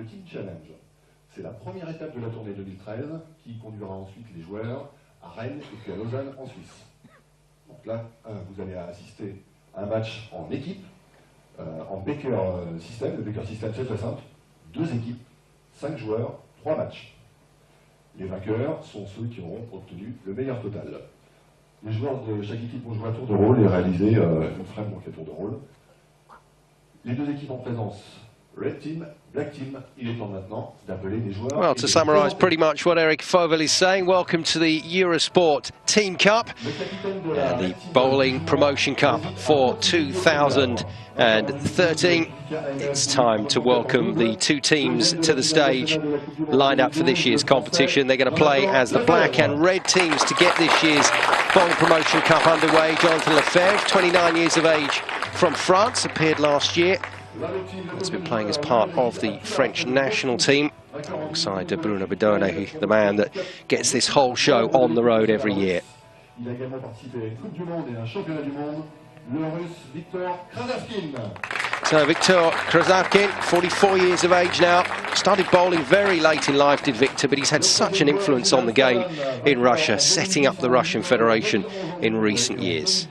Team Challenge. C'est la première étape de la tournée 2013 qui conduira ensuite les joueurs à Rennes et puis à Lausanne en Suisse. Donc là, vous allez assister à un match en équipe, en Becker System. Le Becker System, c'est très simple. 2 équipes, 5 joueurs, 3 matchs. Les vainqueurs sont ceux qui auront obtenu le meilleur total. Les joueurs de chaque équipe vont jouer un tour de rôle et réaliser une frame, donc un tour de rôle. Les 2 équipes en présence, Red Team, Black Team, il est temps maintenant d'appeler les joueurs. Well, to summarise pretty much what Eric Fauvel is saying, welcome to the Eurosport Team Cup, the Bowling Promotion Cup for 2013. It's time to welcome the 2 teams to the stage lined up for this year's competition. They're going to play as the black and red teams to get this year's Bowling Promotion Cup underway. Jonathan Lefevre, 29 years of age, from France, appeared last year. He's been playing as part of the French national team alongside Bruno Bidone, the man that gets this whole show on the road every year. So Victor Krasavkin, 44 years of age now, started bowling very late in life, did Victor, but he's had such an influence on the game in Russia, setting up the Russian Federation in recent years.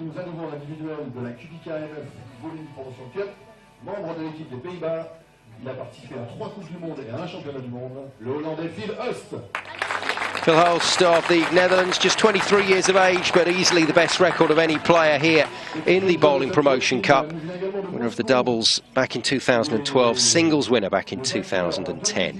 Membre de l'équipe des Pays-Bas, il a participé à 3 Coupes du Monde et à un Championnat du Monde, le Hollandais Hulst. Hulst of the Netherlands, just 23 years of age, but easily the best record of any player here in the Bowling Promotion Cup. Winner of the doubles back in 2012, singles winner back in 2010.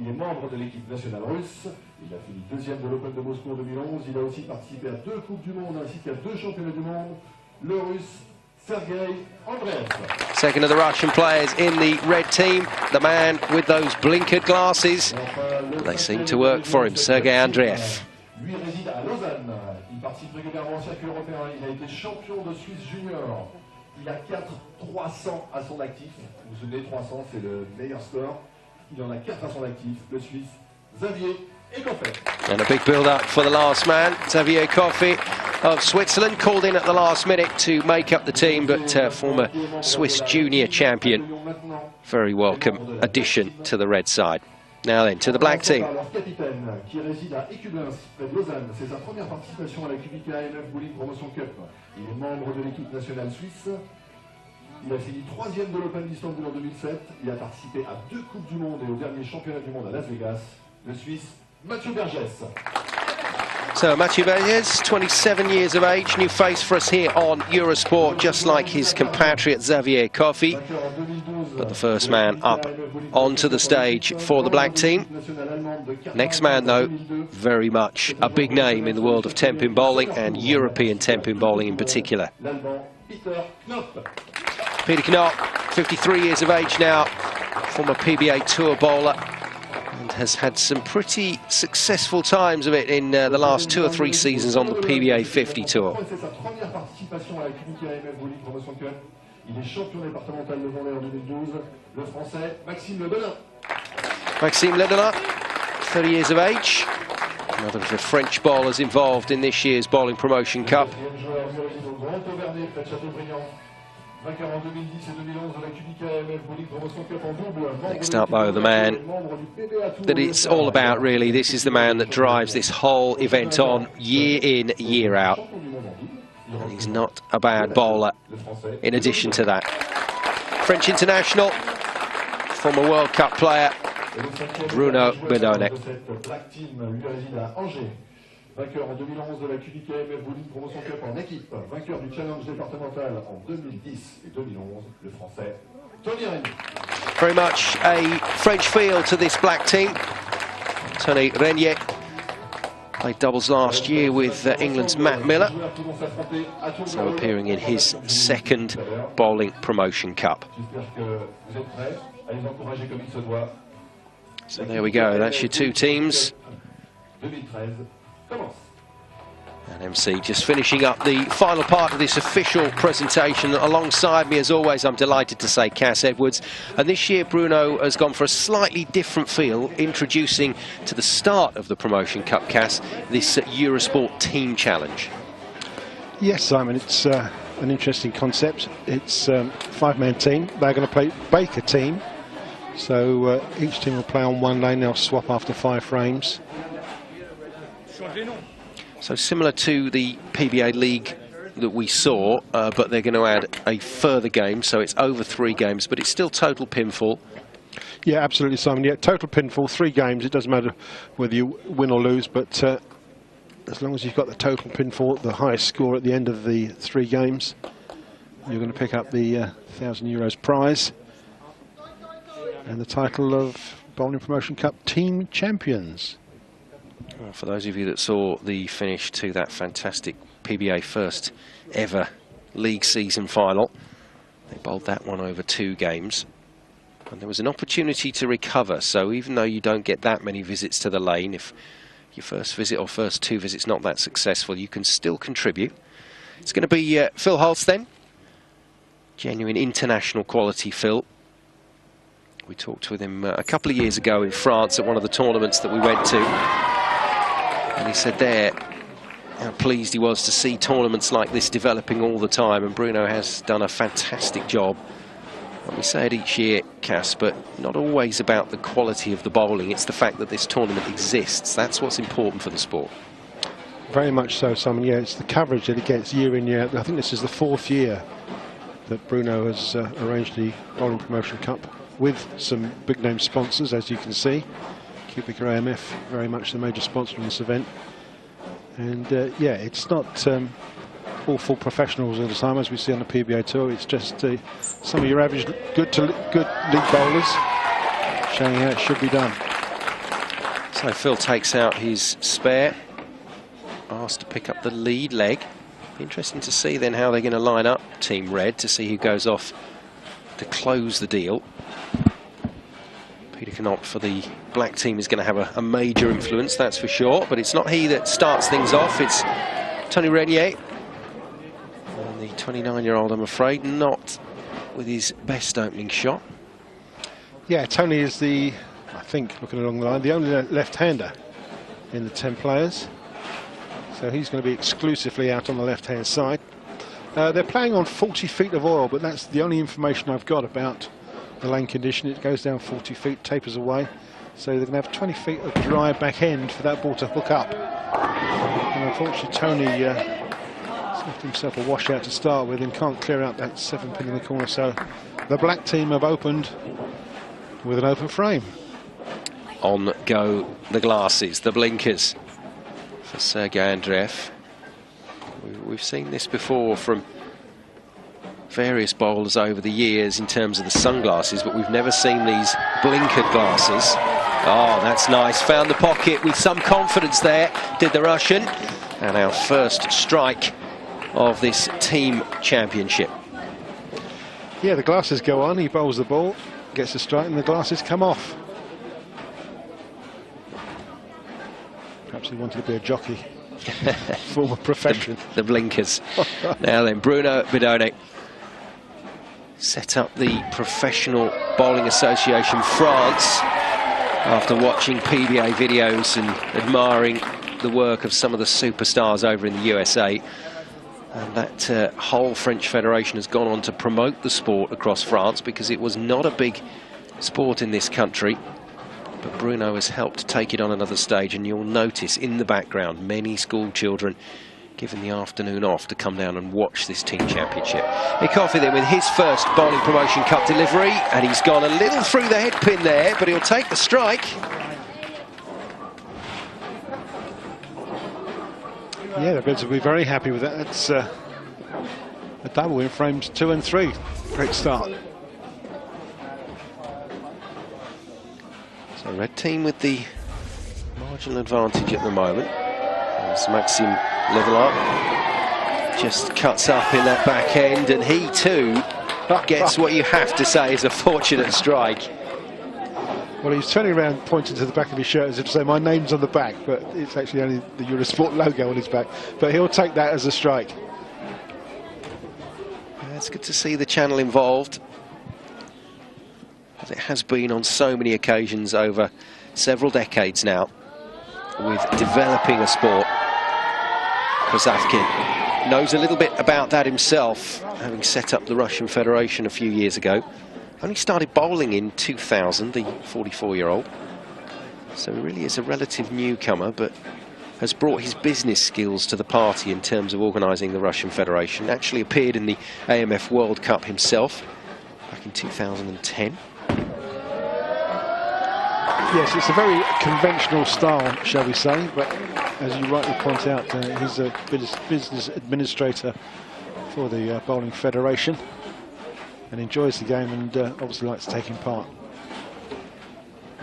Il est membre de l'équipe nationale russe. Il a fini 2e de l'Open de Moscou en 2011. Il a aussi participé à 2 Coupes du Monde ainsi qu'à 2 Championnats du Monde. Le Russe Sergey, Andreev. Second of the Russian players in the red team, the man with those blinkered glasses. They seem to work for him, Sergey Andreev. Lui réside à Lausanne. Il participe régulièrement au circuit européen. Il a été champion de Suisse junior. Il a 4-300 à son actif. Vous vous souvenez, 300, c'est le meilleur score. Il en a 4 à son actif, le Suisse Xavier, Ecoffey. And a big build-up for the last man, Xavier Ecoffey of Switzerland, called in at the last minute to make up the team, but former Swiss junior champion. Very welcome addition to the red side. Now then, to the black team. Capitaine qui réside à Écublens, près de Lausanne. C'est sa première participation à la QubicaAMF Bowling Promotion Cup. Il est membre de l'équipe nationale suisse. Il a fini 3e de l'Open d'Istanbul en 2007. Il a participé à 2 Coupes du Monde et au dernier championnat du monde à Las Vegas. Le Suisse Mathieu Berges. So Mathieu Berges, 27 years of age, new face for us here on Eurosport, just like his compatriot Xavier Ecoffey. But the first man up onto the stage for the black team. Next man, though, very much a big name in the world of ten-pin bowling and European ten-pin bowling in particular. Peter Knopp, 53 years of age now, former PBA Tour bowler, and has had some pretty successful times of it in the last 2 or 3 seasons on the PBA 50 Tour. Maxime Delin, 30 years of age, another of the French bowlers involved in this year's Bowling Promotion Cup. Next up, though, the man that it's all about, really. This is the man that drives this whole event on year in, year out. And he's not a bad bowler in addition to that. French international, former World Cup player, Bruno Bidone. Vainqueur en 2011 de la QubicaAMF Bowling Promotion Cup en équipe, vainqueur du challenge départemental en 2010 et 2011, le français Tony Regnier. Very much a French feel to this black team. Tony Regnier played doubles last year with England's Matt Miller, so appearing in his 2nd Bowling Promotion Cup. So there we go, that's your 2 teams. And MC just finishing up the final part of this official presentation. Alongside me, as always, I'm delighted to say Cass Edwards. And this year, Bruno has gone for a slightly different feel, introducing to the start of the Promotion Cup, Cass, this Eurosport Team Challenge. Yes, Simon, it's an interesting concept. It's a 5-man team. They're going to play a team. So each team will play on one lane. They'll swap after 5 frames. So similar to the PBA League that we saw, but they're going to add a further game. So it's over 3 games, but it's still total pinfall. Yeah, absolutely, Simon. Yeah, total pinfall, 3 games. It doesn't matter whether you win or lose, but as long as you've got the total pinfall, the highest score at the end of the 3 games, you're going to pick up the €1,000 prize and the title of Bowling Promotion Cup Team Champions. Well, for those of you that saw the finish to that fantastic PBA first ever league season final, they bowled that one over 2 games. And there was an opportunity to recover, so even though you don't get that many visits to the lane, if your first visit or first 2 visits not that successful, you can still contribute. It's going to be Phil Hulst then. Genuine international quality, Phil. We talked with him a couple of years ago in France at one of the tournaments that we went to. And he said there how pleased he was to see tournaments like this developing all the time, and Bruno has done a fantastic job. And we say it each year, Cass, but not always about the quality of the bowling. It's the fact that this tournament exists. That's what's important for the sport. Very much so, Simon. Yeah, it's the coverage that it gets year in, year out. I think this is the 4th year that Bruno has arranged the Bowling Promotion Cup with some big-name sponsors, as you can see. QubicaAMF, very much the major sponsor in this event. And yeah, it's not all full professionals all the time, as we see on the PBA Tour. It's just some of your average good league bowlers showing how it should be done. So Phil takes out his spare, asked to pick up the lead leg. Interesting to see then how they're going to line up Team Red to see who goes off to close the deal. Knopp for the black team is going to have a major influence, that's for sure, but it's not he that starts things off. It's Tony Regnier, and the 29-year-old, I'm afraid, not with his best opening shot. Yeah, Tony is the, I think, looking along the line, the only left-hander in the 10 players, so he's going to be exclusively out on the left-hand side. They're playing on 40 feet of oil, but that's the only information I've got about the lane condition. It goes down 40 feet, tapers away, so they're going to have 20 feet of dry back end for that ball to hook up. And unfortunately Tony has left himself a washout to start with and can't clear out that 7-pin in the corner, so the black team have opened with an open frame. On go the glasses, the blinkers for Sergey Andreev. We've seen this before from various bowlers over the years in terms of the sunglasses, but we've never seen these blinkered glasses. Oh, that's nice. Found the pocket with some confidence there, did the Russian. And our first strike of this team championship. Yeah, the glasses go on, he bowls the ball, gets a strike, and the glasses come off. Perhaps he wanted to be a jockey. Former profession. The blinkers. Now then, Bruno Bidone set up the Professional Bowling Association France after watching PBA videos and admiring the work of some of the superstars over in the USA. And that whole French Federation has gone on to promote the sport across France, because it was not a big sport in this country. But Bruno has helped take it on another stage, and you'll notice in the background many school children given the afternoon off to come down and watch this team championship. Ecoffey then with his first Bowling Promotion Cup delivery, and he's gone a little through the head pin there, but he'll take the strike. Yeah, the Reds will be very happy with that. That's a double in frames 2 and 3. Great start. So red team with the marginal advantage at the moment. As Maxime level up, just cuts up in that back end, and he too gets what you have to say is a fortunate strike. Well, he's turning around, pointing to the back of his shirt as if to say, my name's on the back, but it's actually only the Eurosport logo on his back. But he'll take that as a strike. Yeah, it's good to see the channel involved, as it has been on so many occasions over several decades now, with developing a sport. Krasavkin knows a little bit about that himself, having set up the Russian Federation a few years ago. Only started bowling in 2000, the 44-year-old. So he really is a relative newcomer, but has brought his business skills to the party in terms of organising the Russian Federation. Actually appeared in the AMF World Cup himself back in 2010. Yes, it's a very conventional style, shall we say, but as you rightly point out, he's a business administrator for the Bowling Federation and enjoys the game and obviously likes taking part.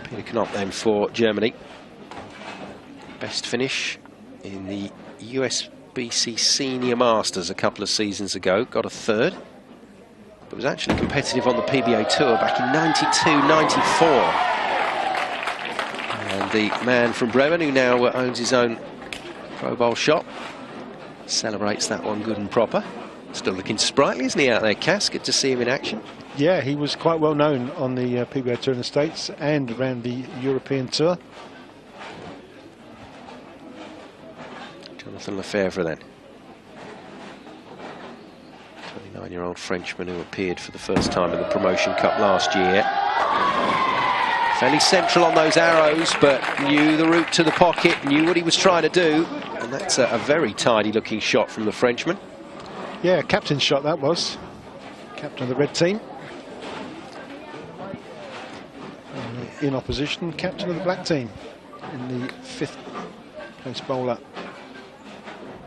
Peter Knopp then for Germany. Best finish in the USBC Senior Masters a couple of seasons ago, got a third, but was actually competitive on the PBA Tour back in 92-94. And the man from Bremen, who now owns his own pro bowl shop, celebrates that one good and proper. Still looking sprightly, isn't he, out there, Cass? Good to see him in action. Yeah, he was quite well known on the PBA Tour in the States and around the European Tour. Jonathan Lefevre then. 29-year-old Frenchman who appeared for the first time in the Promotion Cup last year. Fairly central on those arrows, but knew the route to the pocket, knew what he was trying to do, and that's a very tidy looking shot from the Frenchman. Yeah, captain's shot that was. Captain of the red team. And in opposition, captain of the black team in the 5th place bowler.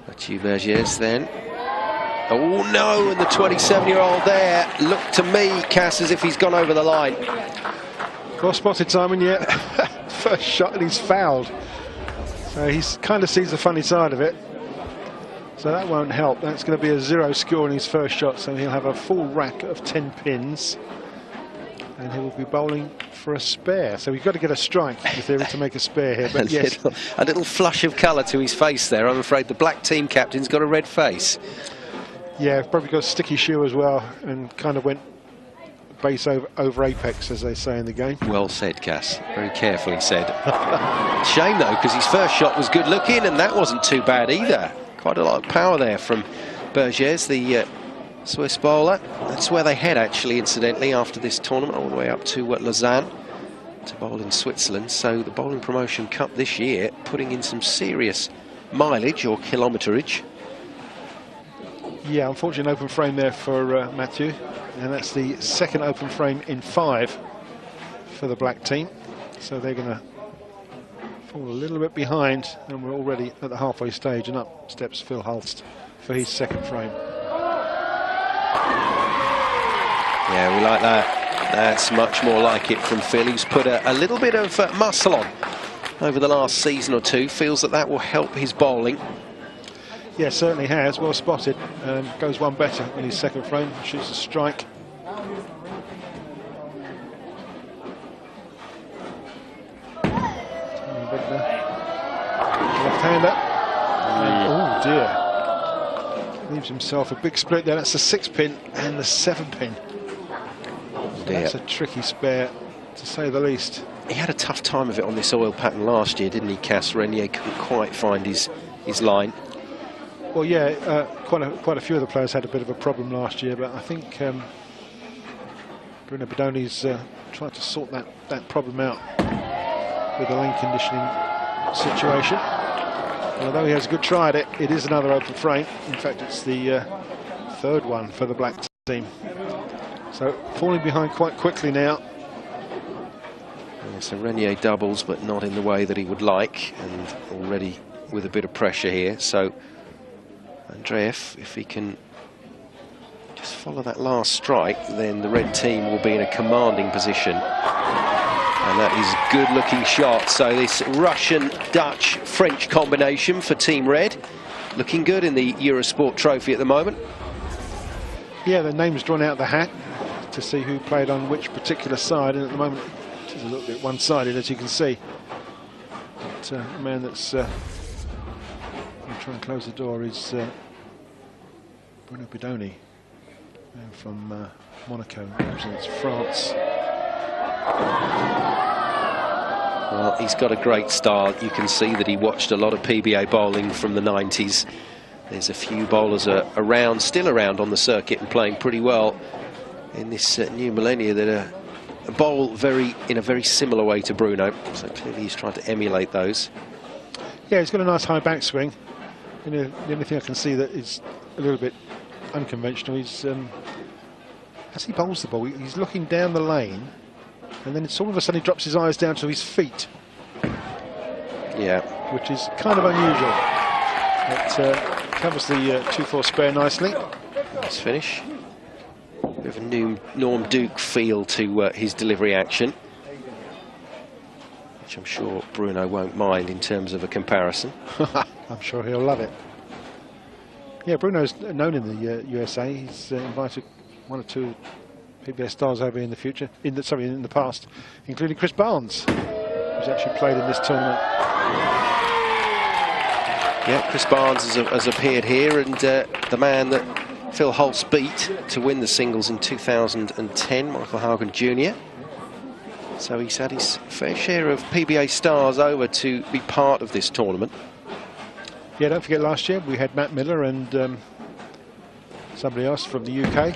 Mathieu Berges then. Oh no, and the 27-year-old there looked to me, Cass, as if he's gone over the line. Well spotted, Simon, yeah. First shot and he's fouled. So he kind of sees the funny side of it. So that won't help. That's going to be a 0 score in his first shot, so he'll have a full rack of 10 pins. And he will be bowling for a spare. So we've got to get a strike, in theory, to make a spare here. But yes. A little flush of colour to his face there. I'm afraid the black team captain's got a red face. Yeah, probably got a sticky shoe as well, and kind of went base over apex, as they say in the game. Well said, Cass. Very carefully said. Shame, though, because his first shot was good looking, and that wasn't too bad either. Quite a lot of power there from Berges, the Swiss bowler. That's where they head, actually, incidentally, after this tournament, all the way up to Lausanne to bowl in Switzerland. So the Bowling Promotion Cup this year putting in some serious mileage or kilometerage. Yeah, unfortunate open frame there for Mathieu, and that's the second open frame in 5 for the black team. So they're going to fall a little bit behind, and we're already at the halfway stage, and up steps Phil Hulst for his second frame. Yeah, we like that. That's much more like it from Phil. He's put a little bit of muscle on over the last season or two. Feels that that will help his bowling. Yeah, certainly has. Well spotted. Goes one better in his second frame. Shoots a strike. Left-hander. Oh dear. Leaves himself a big split there. That's the 6-pin and the 7-pin. That's a tricky spare, to say the least. He had a tough time of it on this oil pattern last year, didn't he, Cass? Regnier couldn't quite find his line. Well, yeah, quite a few of the players had a bit of a problem last year, but I think Bruno Bidone's tried to sort that problem out with the lane conditioning situation. And although he has a good try at it, it is another open frame. In fact, it's the 3rd one for the black team. So falling behind quite quickly now. Yeah, so Regnier doubles, but not in the way that he would like, and already with a bit of pressure here. So Andreev, if he can just follow that last strike, then the red team will be in a commanding position. And that is a good-looking shot. So this Russian-Dutch-French combination for Team Red, looking good in the Eurosport Trophy at the moment. Yeah, the name's drawn out of the hat to see who played on which particular side, and at the moment it's a little bit one-sided, as you can see. But a man that's going to try and close the door is Bruno Bidone, man from Monaco, represents France. Well, he's got a great start. You can see that he watched a lot of PBA bowling from the 90s There's a few bowlers still around on the circuit and playing pretty well in this new millennia that bowl in a very similar way to Bruno. So clearly he's trying to emulate those. Yeah, he's got a nice high backswing. You know, the only thing I can see that is a little bit unconventional is as he bowls the ball, he's looking down the lane, and then it's all of a sudden he drops his eyes down to his feet. Yeah, which is kind of unusual. It covers the 2-4 spare nicely. Nice finish. Bit of a new Norm Duke feel to his delivery action, which I'm sure Bruno won't mind in terms of a comparison. I'm sure he'll love it. Yeah, Bruno's known in the USA. He's invited 1 or 2 PBS stars over in the future, in the past, including Chris Barnes, who's actually played in this tournament. Yeah, Chris Barnes has appeared here, and the man that Phil Hulst beat to win the singles in 2010, Michael Hagen Jr. So he's had his fair share of PBA stars over to be part of this tournament. Yeah, don't forget last year we had Matt Miller and somebody else from the UK,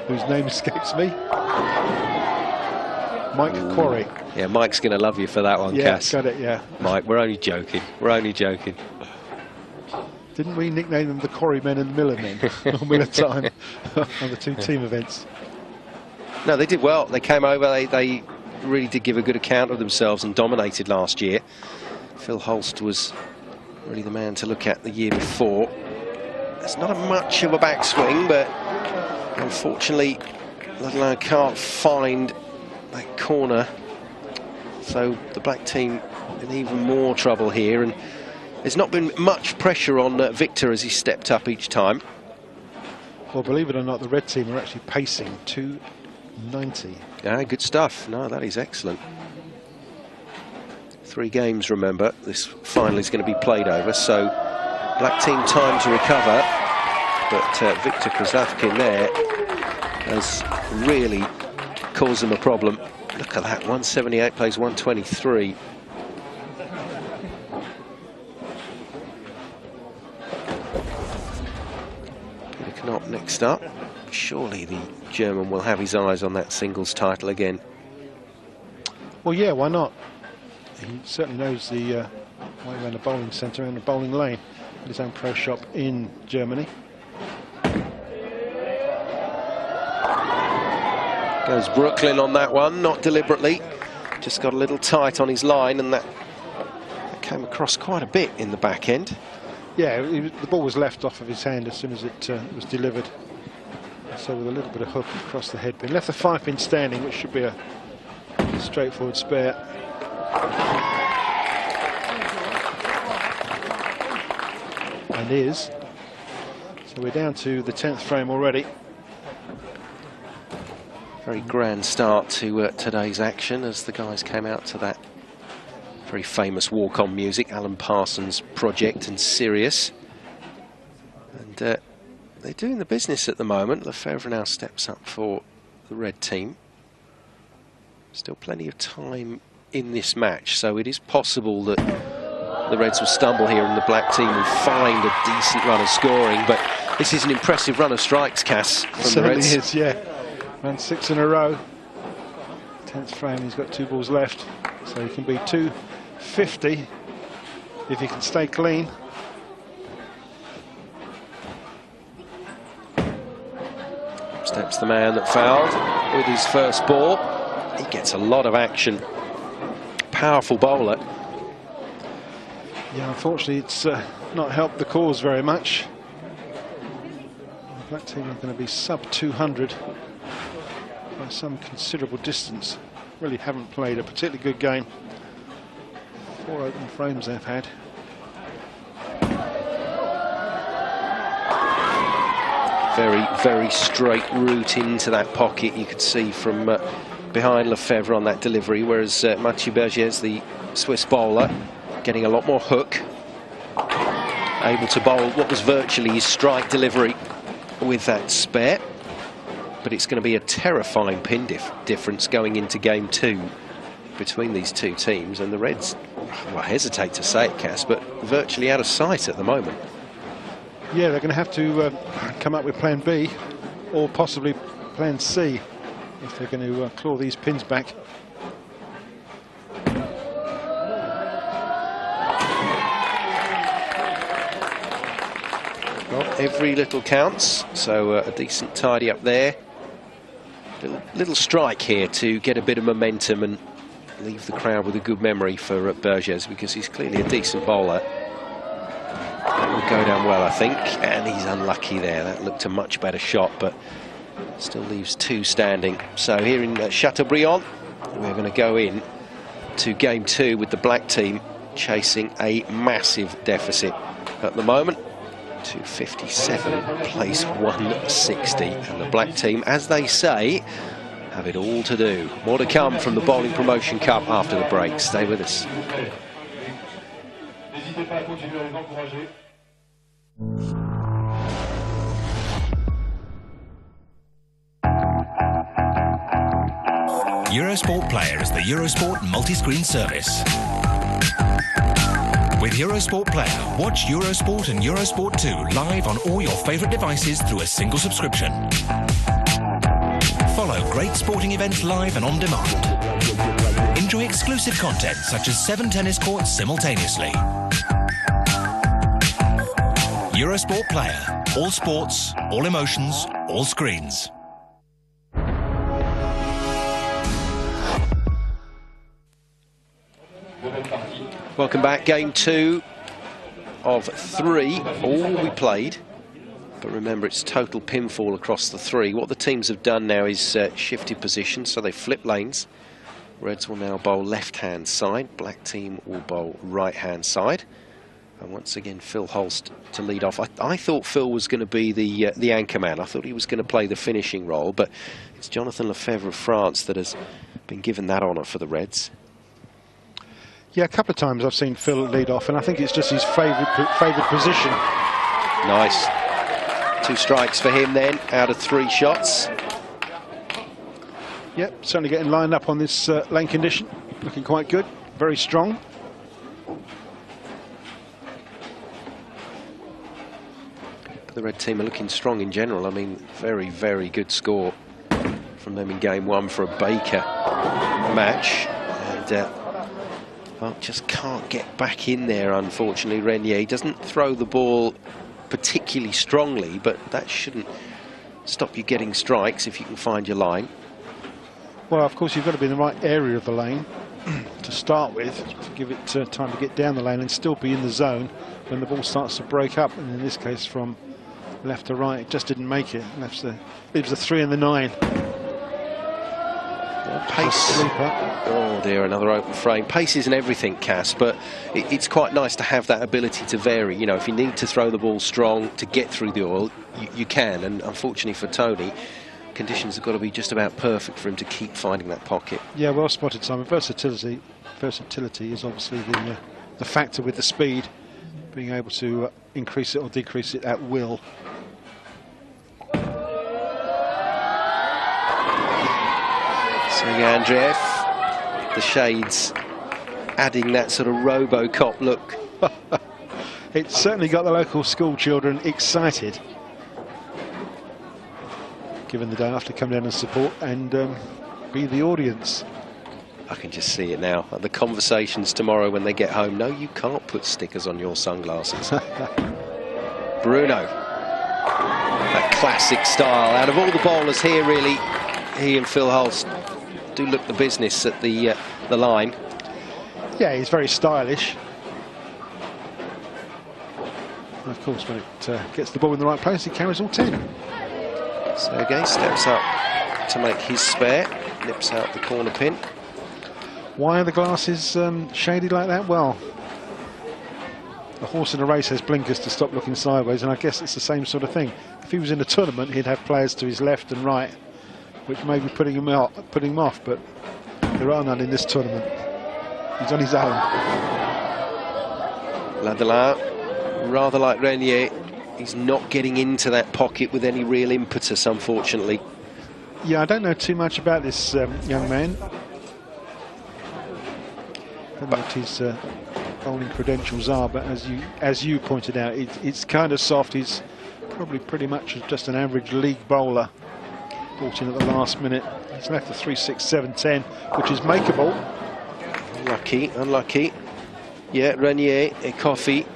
whose name escapes me. Mike Quarry. Yeah, Mike's going to love you for that one, yeah, Cass. Got it, yeah. Mike, we're only joking. We're only joking. Didn't we nickname them the Quarry Men and Miller Men on Miller Time on the 2 team events? No, they did well. They came over, they really did give a good account of themselves and dominated last year. Phil Hulst was really the man to look at the year before. It's not much of a backswing, but unfortunately, Delin can't find that corner. So the black team in even more trouble here, and there's not been much pressure on Victor as he stepped up each time. Well, believe it or not, the red team are actually pacing 290. Yeah, good stuff. No, that is excellent. 3 games, remember. This final is going to be played over, so black team time to recover. But Victor Krasavkin there has really caused them a problem. Look at that, 178 plays 123. Knopp next up. Surely the German will have his eyes on that singles title again. Well, yeah, why not? He certainly knows the way around the bowling centre and the bowling lane at his own pro shop in Germany. Goes Brooklyn on that one, not deliberately. Just got a little tight on his line, and that came across quite a bit in the back end. Yeah, the ball was left off of his hand as soon as it was delivered. So with a little bit of hook across the head pin. Left the 5-pin standing, which should be a straightforward spare. And is. So we're down to the 10th frame already. Very grand start to today's action as the guys came out to that very famous walk-on music, Alan Parsons' project and Sirius. And they're doing the business at the moment. Lefevre now steps up for the red team. Still plenty of time in this match, so it is possible that the Reds will stumble here and the black team will find a decent run of scoring. But this is an impressive run of strikes, Cass, from the Reds. Certainly is, yeah. Ran 6 in a row. 10th frame, he's got 2 balls left, so he can be 250 if he can stay clean. Steps the man that fouled with his first ball. He gets a lot of action. Powerful bowler. Yeah, unfortunately it's not helped the cause very much. The black team are going to be sub 200 by some considerable distance. Really haven't played a particularly good game. 4 open frames they've had. Very, very straight route into that pocket, you could see from behind Lefevre on that delivery, whereas Mathieu Berges, the Swiss bowler, getting a lot more hook, able to bowl what was virtually his strike delivery with that spare. But it's going to be a terrifying pin difference going into game 2 between these 2 teams, and the Reds, well, I hesitate to say it, Cass, but virtually out of sight at the moment. Yeah, they're going to have to come up with plan B or possibly plan C if they're going to claw these pins back. Well, every little counts, so a decent tidy up there. Little strike here to get a bit of momentum and leave the crowd with a good memory for Berges, because he's clearly a decent bowler. That will go down well, I think, and he's unlucky there. That looked a much better shot, but still leaves 2 standing. So here in Chateaubriand, we're going to go in to game 2 with the black team chasing a massive deficit at the moment. 257 plays 160, and the black team, as they say, have it all to do. More to come from the Bowling Promotion Cup after the break. Stay with us. Eurosport Player is the Eurosport multi-screen service. With Eurosport Player, watch Eurosport and Eurosport 2 live on all your favourite devices through a single subscription. Follow great sporting events live and on demand. Enjoy exclusive content such as 7 tennis courts simultaneously. Eurosport Player. All sports, all emotions, all screens. Welcome back. Game 2 of 3, all we played. But remember, it's total pinfall across the 3. What the teams have done now is shifted positions, so they flip lanes. Reds will now bowl left-hand side. Black team will bowl right-hand side. And once again, Phil Hulst to lead off. I thought Phil was going to be the anchor man. I thought he was going to play the finishing role, but it's Jonathan Lefevre of France that has been given that honour for the Reds. Yeah, a couple of times I've seen Phil lead off, and I think it's just his favoured position. Nice. 2 strikes for him then, out of 3 shots. Yep, certainly getting lined up on this lane condition. Looking quite good, very strong. The red team are looking strong in general. I mean, very, very good score from them in game 1 for a Baker match. And, well, just can't get back in there, unfortunately. Regnier doesn't throw the ball particularly strongly, but that shouldn't stop you getting strikes if you can find your line. Well, of course, you've got to be in the right area of the lane to start with, to give it time to get down the lane and still be in the zone when the ball starts to break up. And in this case, from left to right, it just didn't make it. Leaves the 3 and the 9. Pace. Oh dear, another open frame. Pace isn't everything, Cass, but it's quite nice to have that ability to vary. You know, if you need to throw the ball strong to get through the oil, you can. And unfortunately for Tony, conditions have got to be just about perfect for him to keep finding that pocket. Yeah, well spotted, Simon. Versatility is obviously the factor with the speed, being able to increase it or decrease it at will. Andreev, the shades adding that sort of RoboCop look. It's certainly got the local school children excited, given the day after come down and support and be the audience. I can just see it now. The conversations tomorrow when they get home. No, you can't put stickers on your sunglasses. Bruno, that classic style. Out of all the bowlers here, really, he and Phil Hulst do look the business at the line. Yeah, he's very stylish. And of course, when it gets the ball in the right place, he carries all 10. Sergey steps up to make his spare, nips out the corner pin. Why are the glasses shaded like that? Well, a horse in a race has blinkers to stop looking sideways, and I guess it's the same sort of thing. If he was in a tournament, he'd have players to his left and right, which may be putting him off, but there are none in this tournament. He's on his own. Delin, rather like Regnier, he's not getting into that pocket with any real impetus, unfortunately. Yeah, I don't know too much about this young man. But he's bowling credentials are, but as you pointed out, it's kind of soft. He's probably pretty much just an average league bowler. Brought in at the last minute. He's left the 3, 6, 7, 10, which is makeable. Unlucky. Yeah, Regnier, Ecoffey,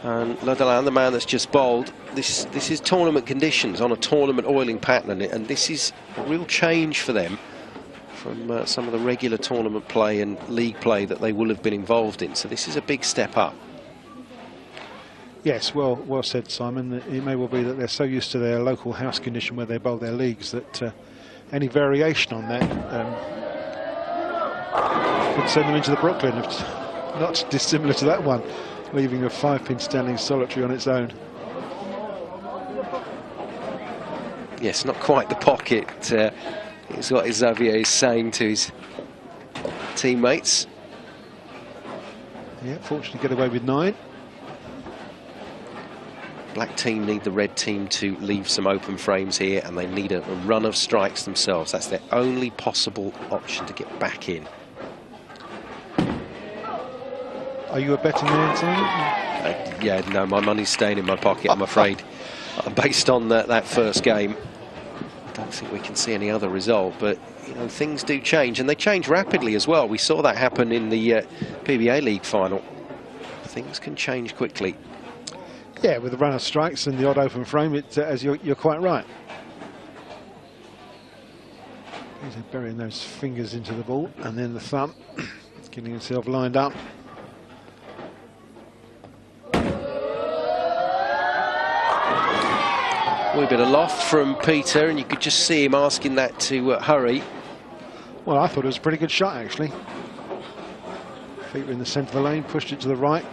and Delin, the man that's just bowled. This is tournament conditions on a tournament oiling pattern, and this is a real change for them from some of the regular tournament play and league play that they will have been involved in. So this is a big step up. Yes, well said, Simon. It may well be that they're so used to their local house condition where they bowl their leagues that any variation on that could send them into the Brooklyn, not dissimilar to that one, leaving a 5-pin standing solitary on its own. Yes, not quite the pocket. It's what Xavier is saying to his teammates. Yeah, fortunately get away with 9. Black team need the red team to leave some open frames here, and they need a run of strikes themselves. That's their only possible option to get back in. Are you a betting man, Simon? Yeah, no, my money's staying in my pocket, I'm afraid. Based on that first game, I don't think we can see any other result, but you know, things do change, and they change rapidly as well. We saw that happen in the PBA League final. Things can change quickly. Yeah, with the run of strikes and the odd open frame, as you're quite right. He's burying those fingers into the ball, and then the thumb, getting himself lined up. A wee bit of loft from Peter, and you could just see him asking that to hurry. Well, I thought it was a pretty good shot, actually. Feet were in the centre of the lane, pushed it to the right,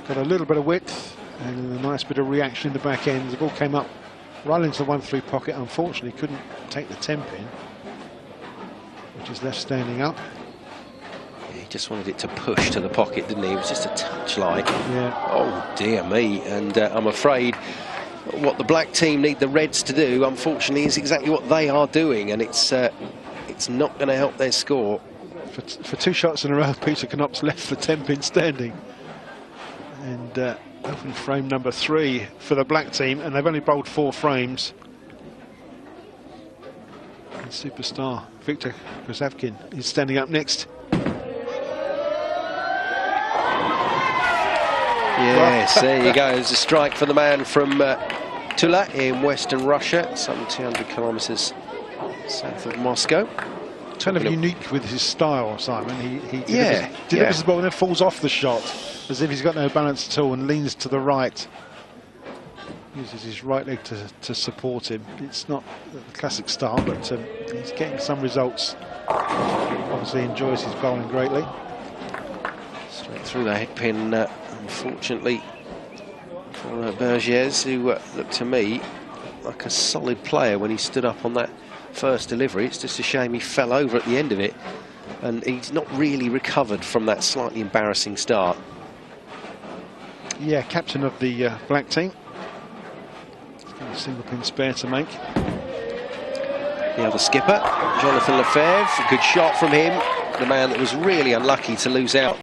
got a little bit of width, and a nice bit of reaction in the back end. The ball came up right into the 1-3 pocket. Unfortunately, couldn't take the 10-pin, which is left standing up. Yeah, he just wanted it to push to the pocket, didn't he? It was just a touch light. Yeah. Oh, dear me. And I'm afraid what the black team need the reds to do, unfortunately, is exactly what they are doing, and it's not going to help their score. For 2 shots in a row, Peter Knopp's left the 10-pin standing. And open frame number 3 for the black team, and they've only bowled 4 frames. And superstar Victor Krasavkin is standing up next. Yes, there you go. There's a strike for the man from Tula in Western Russia, some 200 kilometres south of Moscow. Kind of unique with his style, Simon. He delivers the ball and then falls off the shot as if he's got no balance at all and leans to the right. Uses his right leg to support him. It's not the classic style, but he's getting some results. Obviously enjoys his bowling greatly. Straight through the head pin, unfortunately, for Berges, who looked to me like a solid player when he stood up on that first delivery. It's just a shame he fell over at the end of it, and he's not really recovered from that slightly embarrassing start. Yeah, captain of the black team. A single pin spare to make. The other skipper, Jonathan Lefevre, a good shot from him. The man that was really unlucky to lose out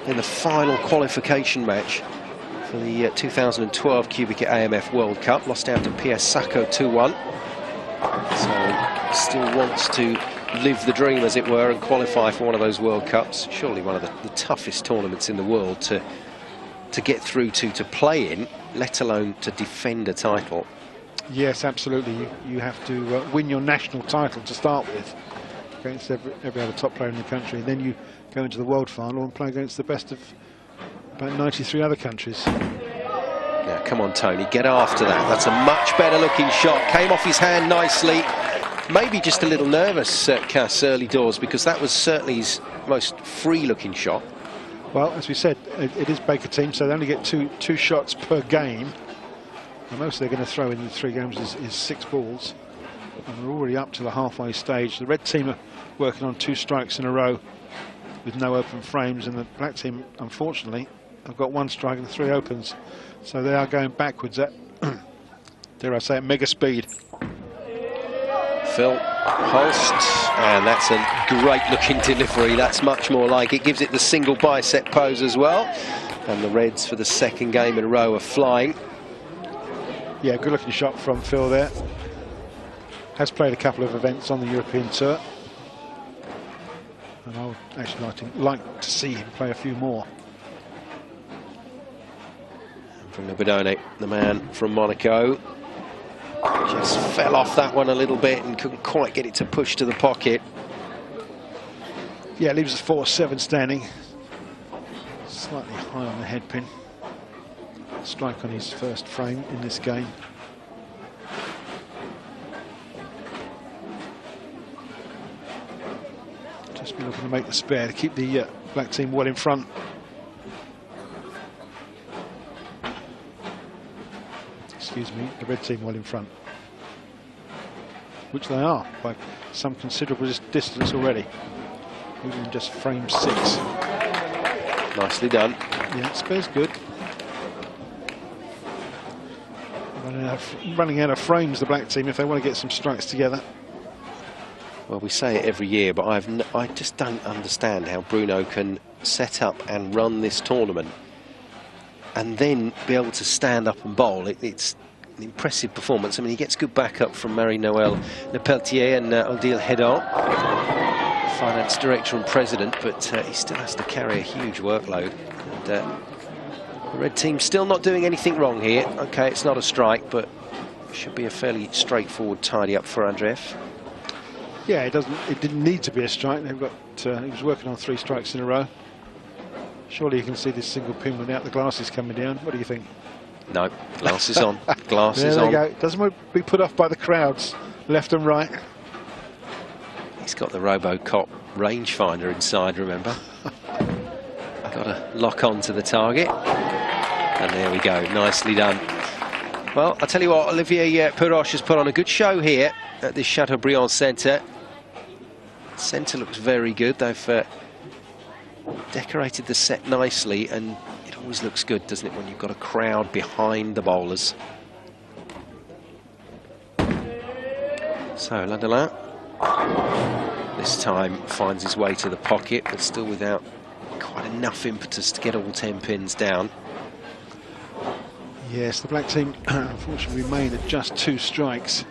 in the final qualification match for the 2012 QubicaAMF World Cup. Lost out to Pierre Sacco 2-1. So still wants to live the dream, as it were, and qualify for one of those World Cups. Surely one of the toughest tournaments in the world to get through to play in, let alone to defend a title. Yes, absolutely. You have to win your national title to start with against every other top player in the country. And then you go into the world final and play against the best of about 93 other countries. Yeah, come on, Tony, get after that. That's a much better looking shot. Came off his hand nicely. Maybe just a little nervous, Cass, early doors, because that was certainly his most free looking shot. Well, as we said, it is Baker team, so they only get two shots per game. The most they're going to throw in the 3 games is 6 balls. And we're already up to the halfway stage. The red team are working on 2 strikes in a row with no open frames, and the black team, unfortunately, have got 1 strike and 3 opens. So they are going backwards at, dare I say it, mega speed. Phil Hulst, and that's a great looking delivery. That's much more like it. Gives it the single bicep pose as well. And the Reds for the second game in a row are flying. Yeah, good looking shot from Phil there. Has played a couple of events on the European Tour. And I would actually like to see him play a few more. Bruno Bidone, the man from Monaco, just fell off that one a little bit and couldn't quite get it to push to the pocket. Yeah, leaves us 4-7 standing. Slightly high on the headpin. Strike on his first frame in this game. Just be looking to make the spare to keep the black team well in front. Excuse me, the red team well in front. Which they are by some considerable distance already. Even just frame 6. Nicely done. Yeah, spare's good. Running out of frames, the black team, if they want to get some strikes together. Well, we say it every year, but I just don't understand how Bruno can set up and run this tournament and then be able to stand up and bowl. It's an impressive performance. I mean, he gets good backup from Marie-Noël Lepelletier and Odile Hedon, finance director and president, but he still has to carry a huge workload. And, the red team still not doing anything wrong here. Okay, it's not a strike, but it should be a fairly straightforward tidy up for Andreev. Yeah, it didn't need to be a strike. They've got. He was working on 3 strikes in a row. Surely you can see this single pin without the glasses coming down. What do you think? No, glasses on. Glasses there on. There you go. Doesn't be put off by the crowds, left and right. He's got the RoboCop rangefinder inside, remember? Got to lock on to the target. And there we go, nicely done. Well, I'll tell you what, Olivier Perroche has put on a good show here at this Chateaubriand Centre. Centre looks very good. They've decorated the set nicely, and it always looks good, doesn't it, when you've got a crowd behind the bowlers. So, Delin this time finds his way to the pocket, but still without quite enough impetus to get all 10 pins down. Yes, the black team unfortunately remained at just 2 strikes.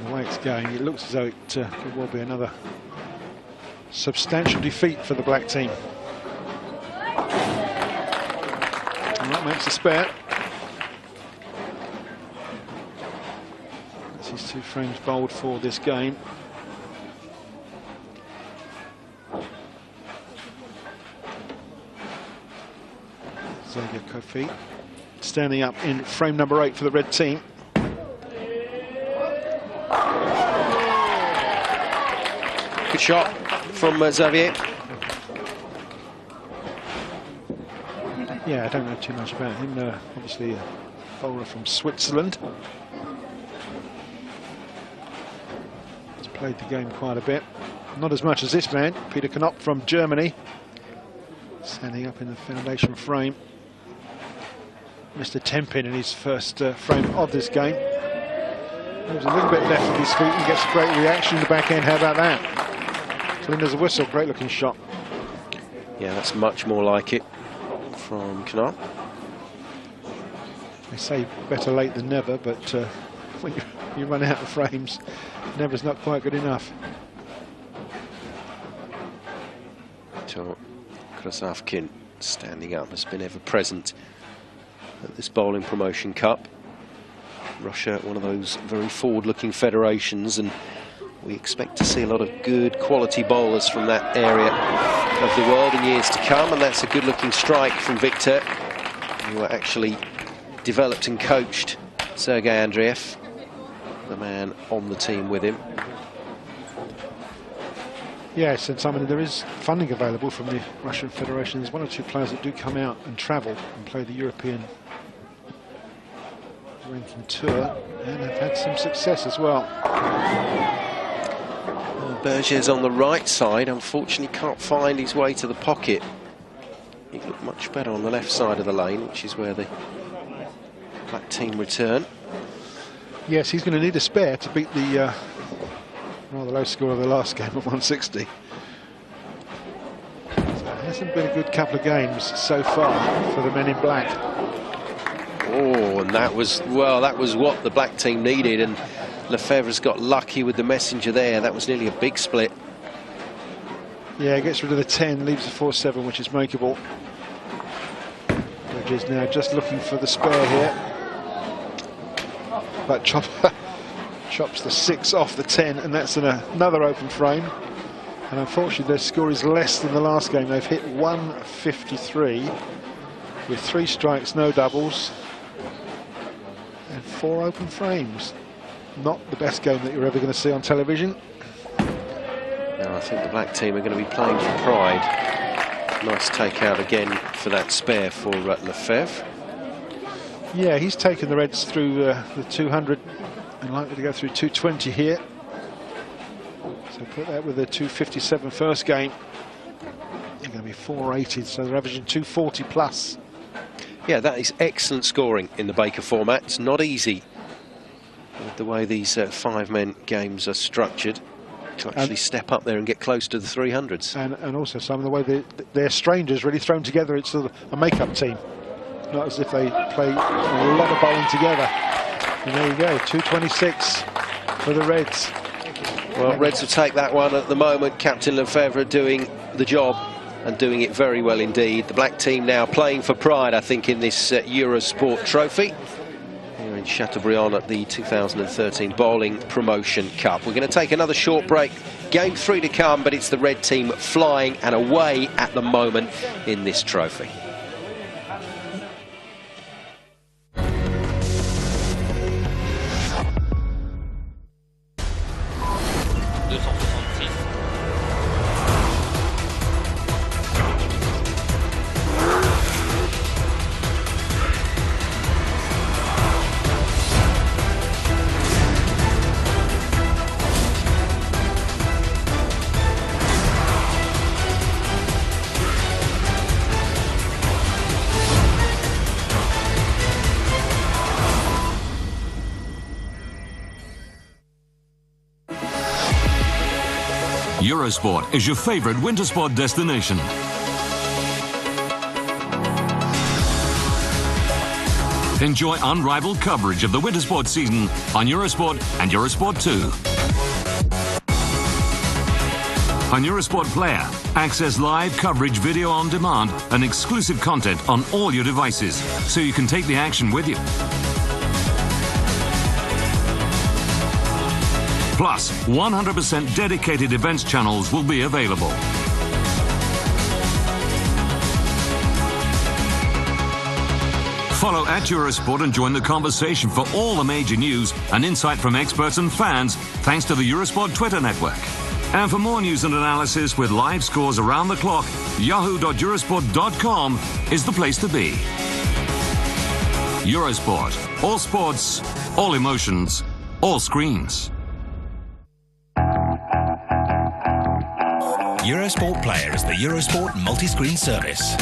The way it's going, it looks as though it could well be another substantial defeat for the black team. And that makes a spare. That's his 2 frames bowled for this game. Ecoffey standing up in frame number 8 for the red team. Good shot from Xavier. Yeah, I don't know too much about him. Obviously a bowler from Switzerland. He's played the game quite a bit. Not as much as this man, Peter Knopp from Germany. Standing up in the foundation frame. Missed a 10 pin in his first frame of this game. Moves a little bit left with his feet and gets a great reaction in the back end. How about that? Clean as a whistle, great looking shot. Yeah, that's much more like it from Knopp. They say better late than never, but when you run out of frames, never's not quite good enough. So Krasavkin standing up has been ever present at this Bowling Promotion Cup. Russia, one of those very forward-looking federations, and we expect to see a lot of good quality bowlers from that area of the world in years to come, and that's a good-looking strike from Victor, who actually developed and coached Sergey Andreev, the man on the team with him. Yes, and Simon, there is funding available from the Russian Federation. There's 1 or 2 players that do come out and travel and play the European ranking tour, and have had some success as well. Berges on the right side, unfortunately can't find his way to the pocket. He looked much better on the left side of the lane, which is where the black team return. Yes, he's going to need a spare to beat the rather low score of the last game of 160. So it hasn't been a good couple of games so far for the men in black. Oh, and that was, well, that was what the black team needed, and Lefevre's got lucky with the messenger there. That was nearly a big split. Yeah, gets rid of the 10, leaves the 4-7, which is makeable. Berges now just looking for the spare here. But chops the 6 off the 10, and that's another open frame. And unfortunately, their score is less than the last game. They've hit 153 with 3 strikes, no doubles, and 4 open frames. Not the best game that you're ever going to see on television. Now I think the black team are going to be playing for pride. Nice takeout again for that spare for Lefevre. Yeah, he's taken the Reds through the 200 and likely to go through 220 here. So put that with the 257 first game. They're going to be 480, so they're averaging 240 plus. Yeah, that is excellent scoring in the Baker format. It's not easy with the way these 5-men games are structured to actually step up there and get close to the 300s. And also some of the way they're strangers really thrown together. It's sort of a make-up team, not as if they play a lot of bowling together. And there you go, 226 for the Reds. Well, Reds will take that one at the moment. Captain Lefevre doing the job and doing it very well indeed. The black team now playing for pride, I think, in this Eurosport trophy here in Chateaubriand at the 2013 Bowling Promotion Cup. We're going to take another short break. Game 3 to come, but it's the red team flying and away at the moment in this trophy. Eurosport is your favorite winter sport destination. Enjoy unrivaled coverage of the winter sport season on Eurosport and Eurosport 2. On Eurosport Player, access live coverage, video on demand, and exclusive content on all your devices, so you can take the action with you. Plus, 100% dedicated events channels will be available. Follow at Eurosport and join the conversation for all the major news and insight from experts and fans, thanks to the Eurosport Twitter network. And for more news and analysis with live scores around the clock, yahoo.eurosport.com is the place to be. Eurosport. All sports, all emotions, all screens. Eurosport Player is the Eurosport multi-screen service.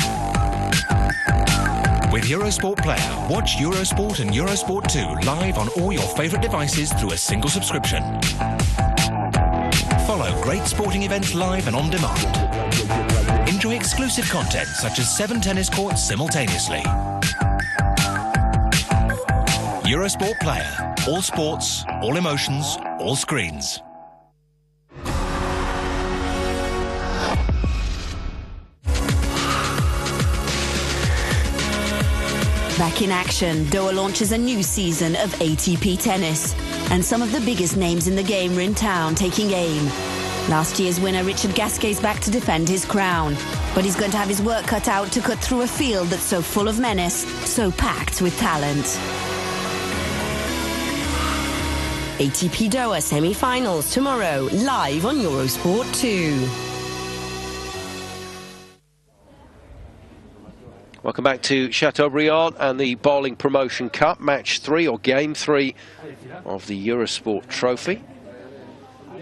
With Eurosport Player, watch Eurosport and Eurosport 2 live on all your favourite devices through a single subscription. Follow great sporting events live and on demand. Enjoy exclusive content such as 7 tennis courts simultaneously. Eurosport Player. All sports, all emotions, all screens. Back in action, Doha launches a new season of ATP tennis. And some of the biggest names in the game are in town taking aim. Last year's winner Richard Gasquet's back to defend his crown. But he's going to have his work cut out to cut through a field that's so full of menace, so packed with talent. ATP Doha semi-finals tomorrow, live on Eurosport 2. Welcome back to Chateaubriand and the Bowling Promotion Cup, match 3 or game 3 of the Eurosport Trophy.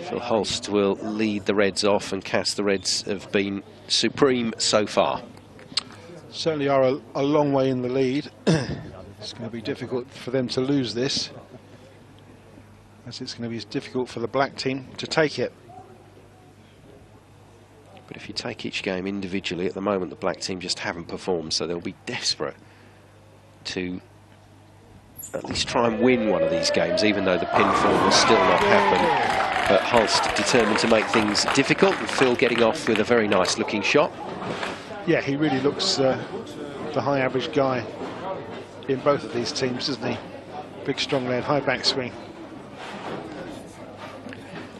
Phil Hulst will lead the Reds off, and Cass, the Reds have been supreme so far. Certainly are a long way in the lead. It's going to be difficult for them to lose this, as it's going to be difficult for the black team to take it. But if you take each game individually, at the moment the black team just haven't performed, so they'll be desperate to at least try and win one of these games, even though the pinfall will still not happen. But Hulst determined to make things difficult, and Phil getting off with a very nice looking shot. Yeah, he really looks the high average guy in both of these teams, doesn't he? Big strong lad, high backswing.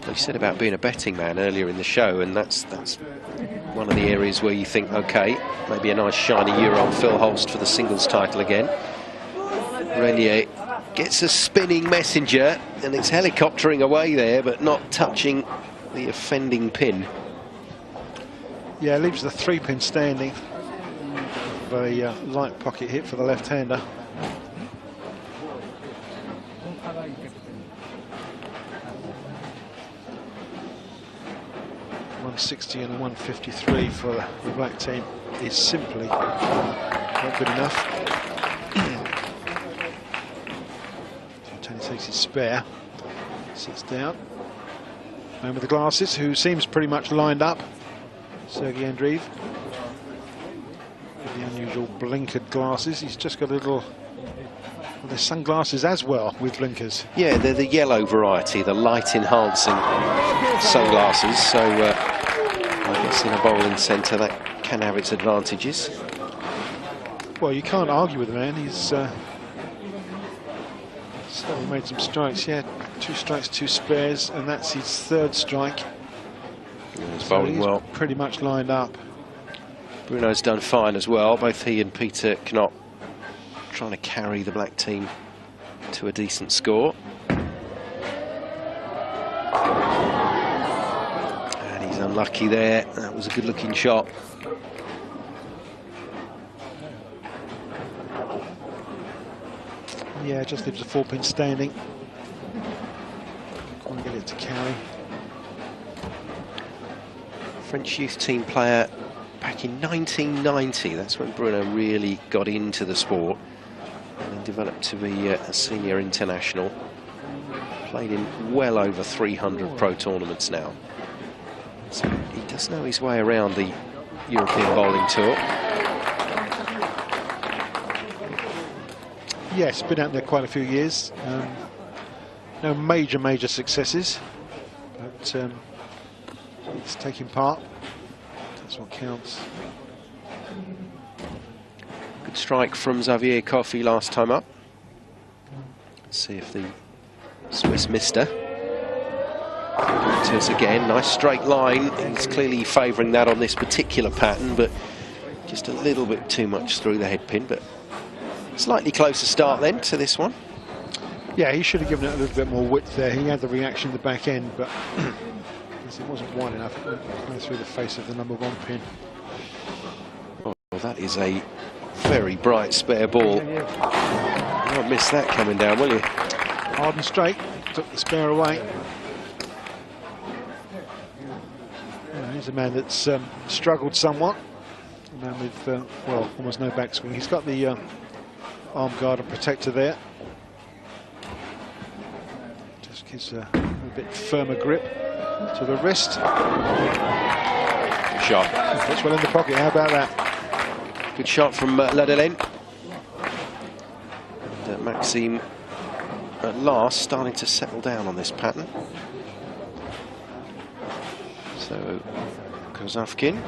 You said about being a betting man earlier in the show, and that's one of the areas where you think, okay, maybe a nice shiny year on Phil Hulst for the singles title again. Regnier gets a spinning messenger, and it's helicoptering away there, but not touching the offending pin. Yeah, leaves the 3-pin standing. Very light pocket hit for the left-hander. 160 and a 153 for the black team is simply not good enough. Tony takes his spare, sits down. Man with the glasses, who seems pretty much lined up, Sergey Andreev. With the unusual blinkered glasses, he's just got a little. Well, there's sunglasses as well with blinkers. Yeah, they're the yellow variety, the light enhancing sunglasses. So I guess in a bowling centre that can have its advantages. Well, you can't argue with the man. He's certainly made some strikes. Yeah, 2 strikes, 2 spares, and that's his 3rd strike. He's So bowling he's well. pretty much lined up. Bruno's done fine as well. Both he and Peter Knopp trying to carry the black team to a decent score. And he's unlucky there. That was a good looking shot. Yeah, just leaves a 4-pin standing. Can't get it to carry. French youth team player back in 1990. That's when Bruno really got into the sport and then developed to be a senior international. Played in well over 300 pro tournaments now. So he does know his way around the European bowling tour. Yes, been out there quite a few years. No major successes, but it's taking part. That's what counts. Good strike from Xavier Ecoffey last time up. Let's see if the Swiss mister to us again. Nice straight line. He's clearly favouring that on this particular pattern, but just a little bit too much through the head pin. But slightly closer start then to this one. Yeah, he should have given it a little bit more width there. He had the reaction at the back end, but it wasn't wide enough. It went through the face of the #1 pin. Oh, that is a very bright spare ball. You won't miss that coming down, will you? Hard and straight, took the spare away. Yeah, he's a man that's struggled somewhat. A man with, well, almost no backswing. He's got the arm guard and protector there. Just gives a bit firmer grip to the wrist. Good shot. That's well in the pocket. How about that? Good shot from Delin. And Maxime at last starting to settle down on this pattern. So Krasavkin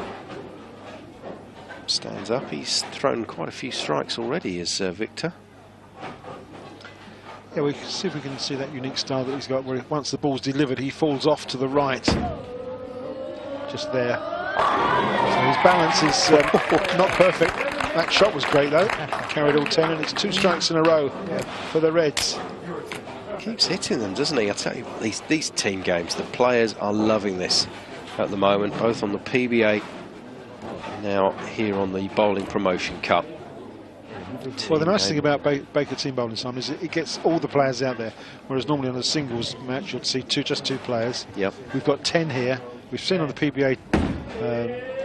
stands up. He's thrown quite a few strikes already as Victor. Yeah, we can see if we can see that unique style that he's got, where once the ball's delivered, he falls off to the right. Just there. So his balance is not perfect. That shot was great though. Carried all 10, and it's 2 strikes in a row for the Reds. Keeps hitting them, doesn't he? I tell you what, these team games, the players are loving this at the moment, both on the PBA and now here on the Bowling Promotion Cup. Well, the nice thing about Baker Team Bowling, Simon, is it gets all the players out there, whereas normally on a singles match you'd see just two players. Yep. We've got 10 here. We've seen on the PBA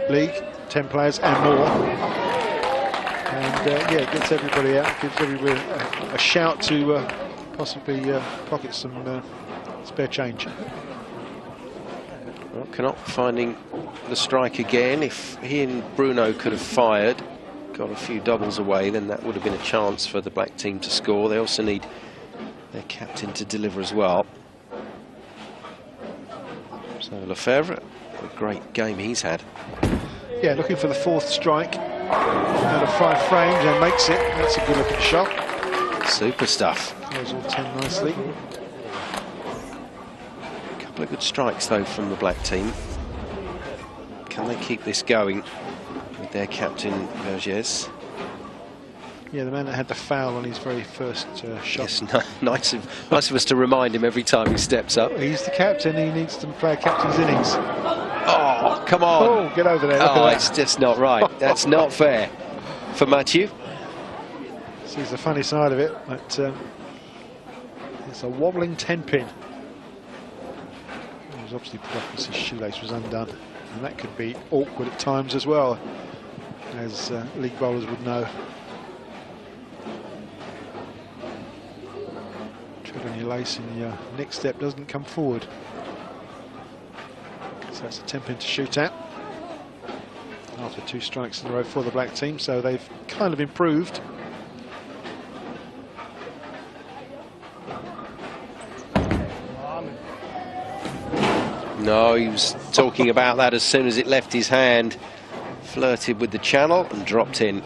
league 10 players and more. And yeah, it gets everybody out, gives everybody a shout to possibly pocket some spare change. Well, Knopp finding the strike again. If he and Bruno could have fired, got a few doubles away, then that would have been a chance for the black team to score. They also need their captain to deliver as well. So Lefevre, a great game he's had. Yeah, looking for the 4th strike out of 5 frames and makes it. That's a good looking shot. Super stuff. Goes all 10 nicely. A couple of good strikes though from the black team. Can they keep this going with their captain Berges? Yeah, the man that had the foul on his very first shot. Yes, nice of us to remind him every time he steps up. He's the captain, he needs to play a captain's innings. Oh, come on. Oh, get over there. Oh, it's just not right. That's not fair for Mathieu. Sees the funny side of it, but it's a wobbling 10-pin. It was obviously put up because his shoelace was undone, and that could be awkward at times as well, as league bowlers would know. Tread on your lace and your next step doesn't come forward. So that's a 10-pin to shoot at after 2 strikes in a row for the black team, so they've kind of improved. No, he was talking about that as soon as it left his hand. Flirted with the channel and dropped in.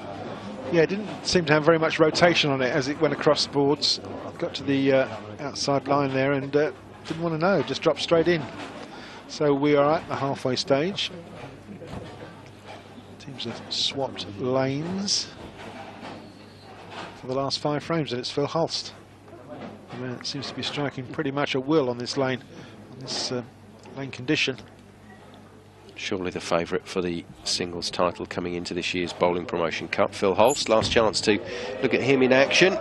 Yeah, it didn't seem to have very much rotation on it as it went across the boards. Got to the outside line there and didn't want to know, just dropped straight in. So we are at the halfway stage. Teams have swapped lanes for the last 5 frames, and it's Phil Hulst. The man that seems to be striking pretty much at will on this lane, on this lane condition. Surely the favourite for the singles title coming into this year's Bowling Promotion Cup. Phil Hulst, last chance to look at him in action.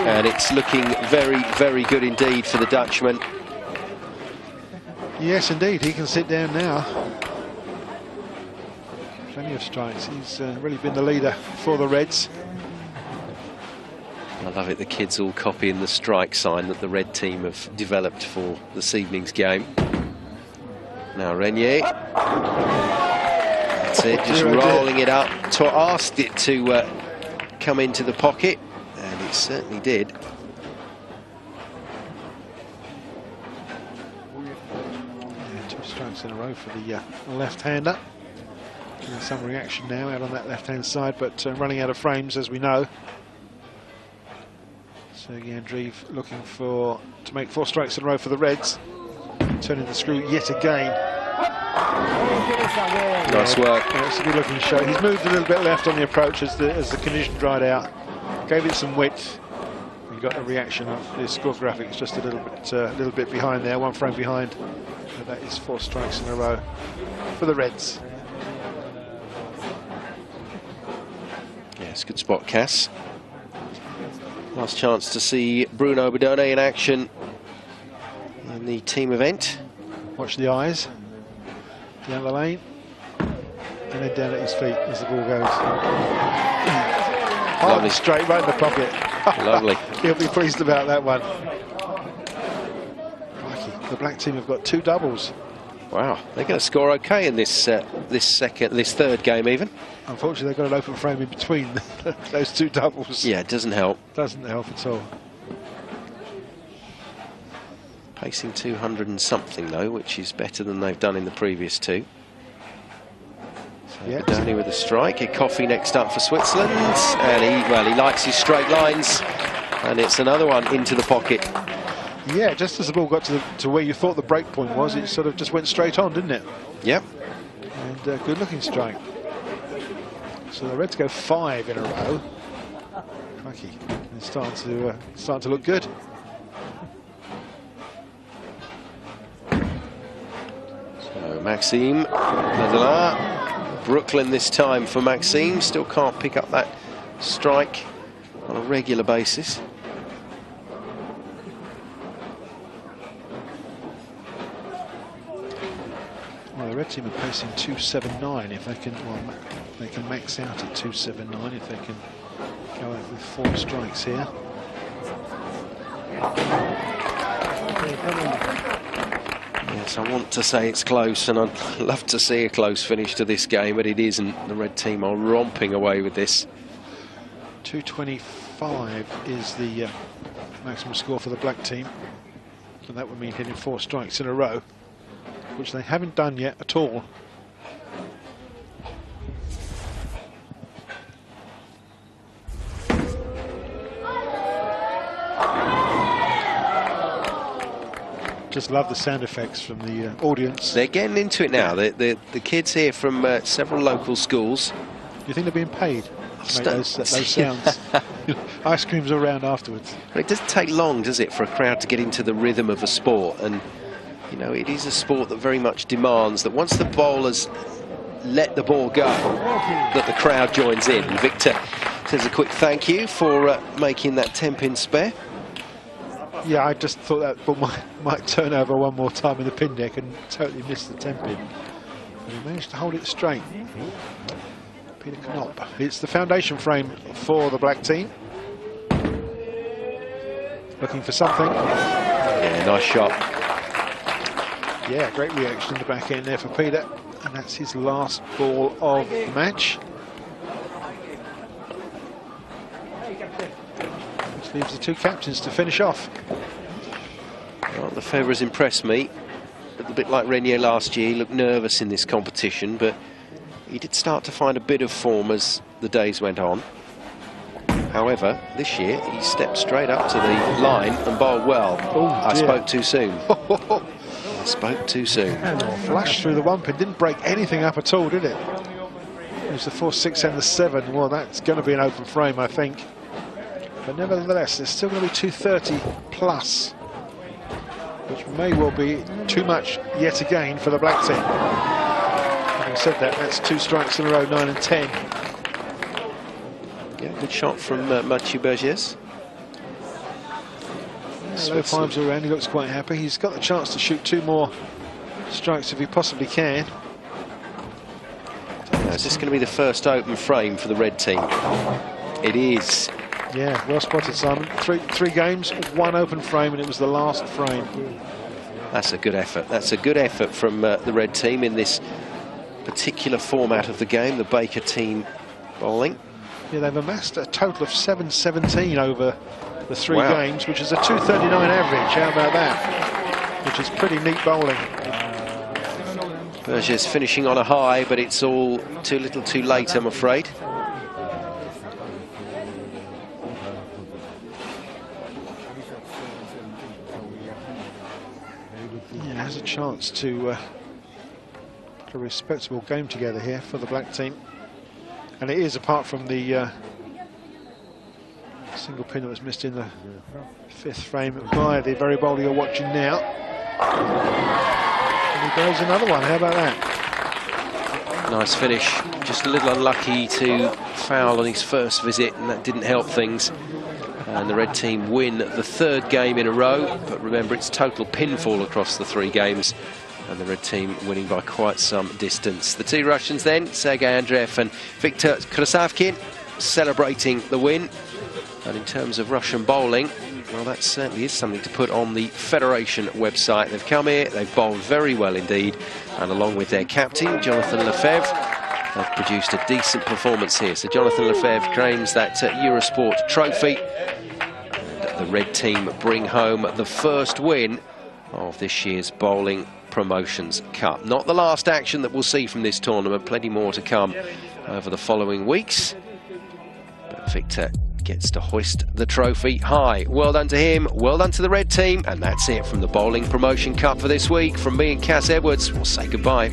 And it's looking very, very good indeed for the Dutchman. Yes, indeed, he can sit down now. Plenty of strikes. He's really been the leader for the Reds. I love it, the kids all copying the strike sign that the red team have developed for this evening's game. Now Regnier. That's it, just rolling it up. Asked it to come into the pocket, and it certainly did. Yeah, 2 strikes in a row for the left-hander. Getting some reaction now out on that left-hand side, but running out of frames, as we know. Sergey Andreev looking to make 4 strikes in a row for the Reds. Turning the screw yet again. Nice work. Yeah, it's a good looking shot. He's moved a little bit left on the approach as the condition dried out. Gave it some width. We got a reaction of the score graphics just a little bit behind there, 1 frame behind. And that is 4 strikes in a row for the Reds. Yes, good spot, Cass. Last chance to see Bruno Bidone in action in the team event. Watch the eyes. Down the lane. And then down at his feet as the ball goes. Lovely. Straight right in the pocket. Lovely. He'll be pleased about that one. The black team have got 2 doubles. Wow, they're going to score okay in this third game even. Unfortunately, they've got an open frame in between those 2 doubles. Yeah, it doesn't help. Doesn't help at all. Pacing 200 and something though, which is better than they've done in the previous 2. So Yeah. Bidone with a strike. Ecoffey next up for Switzerland, and he likes his straight lines, and it's another one into the pocket. Yeah, just as the ball got to where you thought the break point was, it sort of just went straight on, didn't it? Yep. And good looking strike. So the Reds go 5 in a row. Crikey, it's starting to look good. So Maxime, Delin, Brooklyn this time for Maxime. Still can't pick up that strike on a regular basis. Well, the red team are pacing 2.79. If they can, well, they can max out at 2.79 if they can go out with 4 strikes here. Yes, I want to say it's close, and I'd love to see a close finish to this game, but it isn't. The red team are romping away with this. 225 is the maximum score for the black team, and that would mean hitting 4 strikes in a row, which they haven't done yet at all. Just love the sound effects from the audience. They're getting into it now. The kids here from several local schools. Do you think they're being paid to make those sounds? Ice creams around afterwards. Well, it doesn't take long, does it, for a crowd to get into the rhythm of a sport? And, you know, it is a sport that very much demands that once the bowlers let the ball go, that the crowd joins in. And Victor says a quick thank you for making that 10-pin spare. Yeah, I just thought that ball might turn over one more time in the pin deck and totally missed the 10-pin. But he managed to hold it straight. Peter Knopp. It's the foundation frame for the black team. Looking for something. Yeah, nice shot. Yeah, great reaction in the back end there for Peter. And that's his last ball of the match. Which leaves the 2 captains to finish off. Well, Lefevre has impressed me. A little bit like Regnier last year. He looked nervous in this competition, but he did start to find a bit of form as the days went on. However, this year he stepped straight up to the line and bowled well. Oh, I spoke too soon. I spoke too soon. Flashed through the 1 pin, didn't break anything up at all, did it? It was the 4, 6 and the 7. Well, that's going to be an open frame, I think. But nevertheless, there's still going to be 230 plus, which may well be too much yet again for the black team. Having said that, that's 2 strikes in a row, 9 and 10. Yeah, good shot from Mathieu Berges. Low 5s around, he looks quite happy. He's got the chance to shoot 2 more strikes if he possibly can. Is this going to be the first open frame for the red team? It is. Yeah, well spotted, Simon. Three games, 1 open frame, and it was the last frame. That's a good effort. That's a good effort from the red team in this particular format of the game, the Baker team bowling. Yeah, they've amassed a total of 717 over the 3 Wow. games, which is a 239 average. How about that? Which is pretty neat bowling. Berges finishing on a high, but it's all too little too late, I'm afraid. Yeah, has a chance to put a respectable game together here for the black team. And it is, apart from the single pin that was missed in the 5th frame by the very bowler you're watching now. And he goes another one. How about that? Nice finish. Just a little unlucky to foul on his first visit, and that didn't help things. And the red team win the 3rd game in a row, but remember, it's total pinfall across the 3 games, and the red team winning by quite some distance. The 2 Russians then, Sergey Andreev and Victor Krasavkin, celebrating the win. And in terms of Russian bowling, well, that certainly is something to put on the Federation website. They've come here, they've bowled very well indeed, and along with their captain, Jonathan Lefevre, they've produced a decent performance here. So Jonathan Lefevre claims that Eurosport trophy, and the red team bring home the first win of this year's Bowling Promotions Cup. Not the last action that we'll see from this tournament, plenty more to come over the following weeks. But Victor gets to hoist the trophy high. Well done to him, well done to the red team, and that's it from the Bowling Promotion Cup for this week. From me and Cass Edwards, we'll say goodbye.